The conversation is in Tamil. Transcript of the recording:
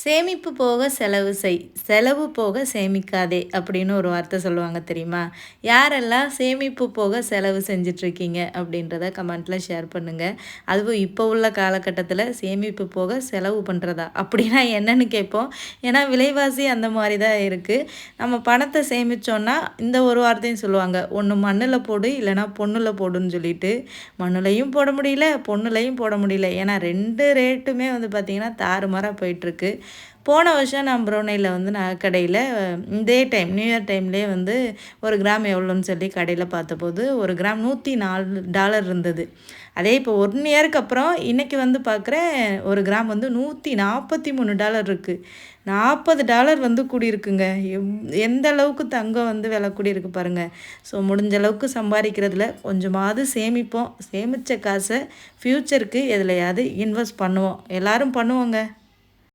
சேமிப்பு போக செலவு செய், செலவு போக சேமிக்காதே அப்படின்னு ஒரு வார்த்தை சொல்லுவாங்க தெரியுமா? யாரெல்லாம் சேமிப்பு போக செலவு செஞ்சுட்ருக்கீங்க அப்படின்றத கமெண்ட்ல ஷேர் பண்ணுங்க. அதுவும் இப்போ உள்ள காலகட்டத்தில சேமிப்பு போக செலவு பண்ணுறதா? அப்படின்னா என்னன்னு கேட்போம். ஏன்னா விலைவாசி அந்த மாரி தான் இருக்கு. நம்ம பணத்த சேமிச்சோம்னா, இந்த ஒரு வார்த்தையும் சொல்லுவாங்க. ஒண்ணு மண்ணுல போடு, இல்லன்னா பொண்ணுல போடுன்னு சொல்லிட்டு. மண்ணுலயும் போட முடியல, பொண்ணுலயும் போட முடியல. ஏன்னா 2 ரேட்டுமே வந்து பார்த்தீங்கன்னா, தாறுமாறா போயிட்டுருக்கு. போன வருஷம் நான் ப்ரௌனேல வந்து நகைக்கடையில இதே டைம் நியூ இயர் டைம்லேயே வந்து 1 கிராம் எவ்வளோன்னு சொல்லி கடையில பார்த்தபோது, 1 கிராம் $104 இருந்தது. அதே இப்போ 1 இயருக்கு அப்புறம் இன்னைக்கு வந்து பார்க்குறேன், 1 கிராம் வந்து $143 இருக்கு. $40 வந்து கூடியிருக்குங்க. எந்த அளவுக்கு தங்கம் வந்து விலை கூடியிருக்கு பாருங்க. ஸோ முடிஞ்ச அளவுக்கு சம்பாதிக்கிறதுல கொஞ்சமாவது சேமிப்போம். சேமித்த காசை ஃப்யூச்சருக்கு எதுலயாவது இன்வெஸ்ட் பண்ணுவோம். எல்லாரும் பண்ணுவோங்க.